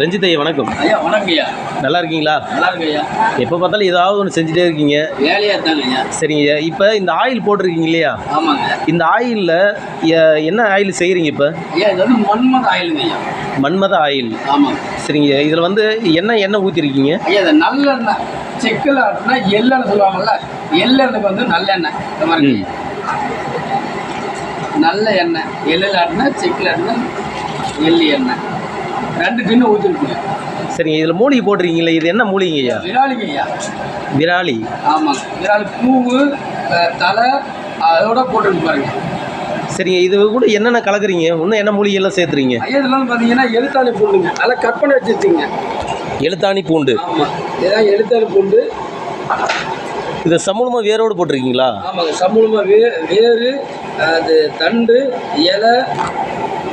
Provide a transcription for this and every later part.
ரஞ்சித் ஐயா வணக்கம். ஐயா வணக்கம் ஐயா. நல்லா இருக்கீங்களா? நல்லா இருக்கு ஐயா. எப்போ பார்த்தாலும் ஏதாவது ஒன்று செஞ்சுட்டே இருக்கீங்க. வேலையாக இருந்தாங்க ஐயா. சரிங்க ஐயா. இப்போ இந்த ஆயில் போட்டிருக்கீங்க இல்லையா? ஆமாங்க. இந்த ஆயிலில் என்ன ஆயில் செய்கிறீங்க இப்போ? ஐயா இது வந்து மன்மத ஆயிலுங்க ஐயா. மன்மத ஆயில். ஆமாங்க. சரிங்க ஐயா. இதில் வந்து எண்ணெய் ஊற்றிருக்கீங்க? ஐயா இது நல்லெண்ணெய். செக்கில் ஆட்டினா எள்ளெண்ணெய் சொல்லுவாங்கல்ல, எள்ளெண்ணெய்க்கு வந்து நல்லெண்ணெய் இந்த மாதிரி நல்ல எண்ணெய். எள்ளில் ஆட்டினா செக்கில் ஆட்டினா எள்ளி எண்ணெய் 2 டின்னு ஊற்றிருக்குங்க. சரிங்க. இதில் மூலிகை போட்டிருக்கீங்களே, இது என்ன மூலிகைங்க ஐயா? விராலிங்க ஐயா. விராலி. ஆமாங்க. விராலி பூவு தலை அதோட போட்டுருக்கு பாருங்க. சரிங்க. இது கூட என்னென்ன கலக்குறீங்க? இன்னும் என்ன மூலிகையெல்லாம் சேர்த்துறீங்க? ஐயா இதெல்லாம் பார்த்தீங்கன்னா எழுத்தாணி பூண்டுங்க. நல்லா கட் பண்ணி வச்சுருக்கீங்க. எழுத்தாணி பூண்டு. ஆமாம், இதுதான் எழுத்தாணி பூண்டு. இதை சமூலமாக வேரோடு போட்டிருக்கீங்களா? ஆமாங்க. சமூலமாக வேறு அது தண்டு இலை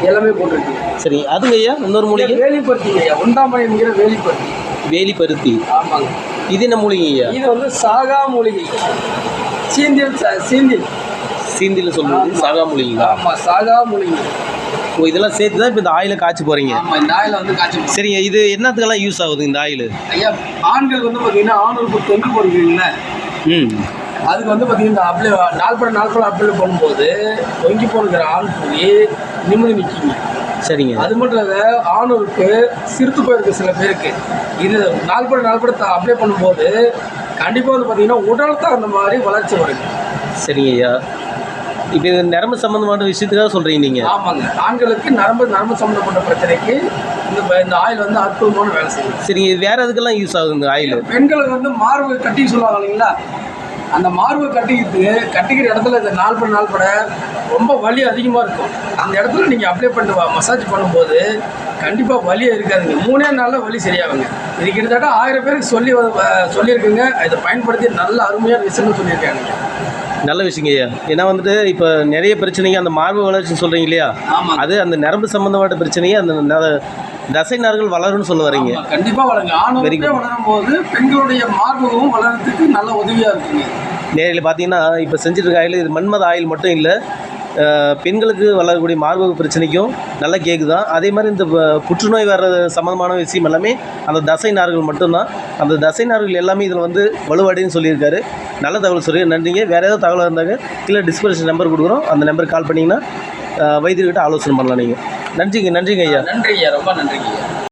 எல்லாமே போட்டிருக்கீங்க. சரி. அதுங்க ஐயா இன்னொரு மூலிகை வேலிப்பருத்திங்க ஐயா. உண்டாமணிங்கிற வேலிப்பருத்தி. வேலிப்பருத்தி. ஆமாங்க. இது என்ன மூலிகை ஐயா? இது வந்து சாகா மூலிகை. சீந்தில் சொல்லுறது சாகா மூலிகைங்களா? ஆமாம், சாகா மூலிகை. ஓ, இதெல்லாம் சேர்த்து தான் இப்போ இந்த ஆயிலை காய்ச்சி போகிறீங்க? ஆமாம், இந்த ஆயில் வந்து காய்ச்சி. சரிங்க. இது என்னத்துக்கெல்லாம் யூஸ் ஆகுது இந்த ஆயில்? ஐயா ஆண்கள் வந்து பார்த்தீங்கன்னா ஆணுக்கு தொங்கு போடுவீங்களே, அதுக்கு வந்து பார்த்தீங்கன்னா அப்ளை நாள்பட அப்ளை பண்ணும்போது தொங்கி போடுகிற ஆண் போய் நிம்மதி நிற்கிங்க. சரிங்க. அது மட்டும் இல்லை, ஆணுக்கு சிறுத்து போயிருக்கு சில பேருக்கு. இது நாள்பட அப்ளை பண்ணும்போது கண்டிப்பாக வந்து பார்த்தீங்கன்னா உடல் தான் அந்த மாதிரி வளர்ச்சி வருது. சரிங்க ஐயா. இப்போ இது நரம்பு சம்மந்தமான விஷயத்துக்காக சொல்கிறீங்க நீங்கள்? ஆமாங்க. ஆண்களுக்கு நரம்பு சம்மந்தப்பட்ட பிரச்சனைக்கு இந்த ஆயில் வந்து அற்புதமான வேலை செய்யும். சரிங்க. இது வேறு எதுக்கெல்லாம் யூஸ் ஆகுது இந்த ஆயில்? பெண்களுக்கு வந்து மார்பு கட்டி சொல்லுவாங்க இல்லைங்களா, அந்த மார்பு கட்டிக்கிற இடத்துல இந்த நாள்பட ரொம்ப வலி அதிகமாக இருக்கும். அந்த இடத்துல நீங்கள் அப்ளை பண்ணிட்டு மசாஜ் பண்ணும்போது கண்டிப்பாக வலியே இருக்காதுங்க. 3 நாளில் வலி சரியாகுங்க. இது கிட்டத்தட்ட 1000 பேருக்கு சொல்லியிருக்குங்க. இதை பயன்படுத்தி நல்ல அருமையான விஷயம்னு சொல்லியிருக்காங்க. நல்ல விஷயங்க ஐயா. ஏன்னா வந்துட்டு இப்போ நிறைய பிரச்சனைங்க அந்த மார்பு வளர்ச்சின்னு சொல்கிறீங்க இல்லையா, அது அந்த நரம்பு சம்மந்தப்பட்ட பிரச்சனையே அந்த தசை நார்கள் வளரும்னு சொல்ல வரீங்க. கண்டிப்பாக வளருங்க. ஆணுமே வளரும் போது பெண்களுடைய மார்பும் வளர்கிறதுக்கு நல்ல உதவியாக இருக்குங்க. நேரில் பார்த்தீங்கன்னா இப்போ செஞ்சுட்டு இருக்க ஆயில் இது மன்மத ஆயில் மட்டும் இல்லை, பெண்களுக்கு வளரக்கூடிய மார்பக பிரச்சனைக்கும் நல்லா கேட்குதான். அதே மாதிரி இந்த புற்றுநோய் வர்ற சம்மந்தமான விஷயம் எல்லாமே அந்த தசை நார்கள் மட்டும்தான். அந்த தசை நார்கள் எல்லாமே இதில் வந்து வலுவடைன்னு சொல்லியிருக்காரு. நல்ல தகவல் சொல்லி நன்றிங்க. வேறு ஏதாவது தகவல் இருந்தாங்க கீழே டிஸ்கிரிப்ஷன் நம்பர் கொடுக்குறோம், அந்த நம்பருக்கு கால் பண்ணிங்கன்னா வைத்தியர்கிட்ட ஆலோசனை பண்ணலாம் நீங்கள். நன்றிங்க ஐயா. நன்றி ஐயா, ரொம்ப நன்றிங்க ஐயா.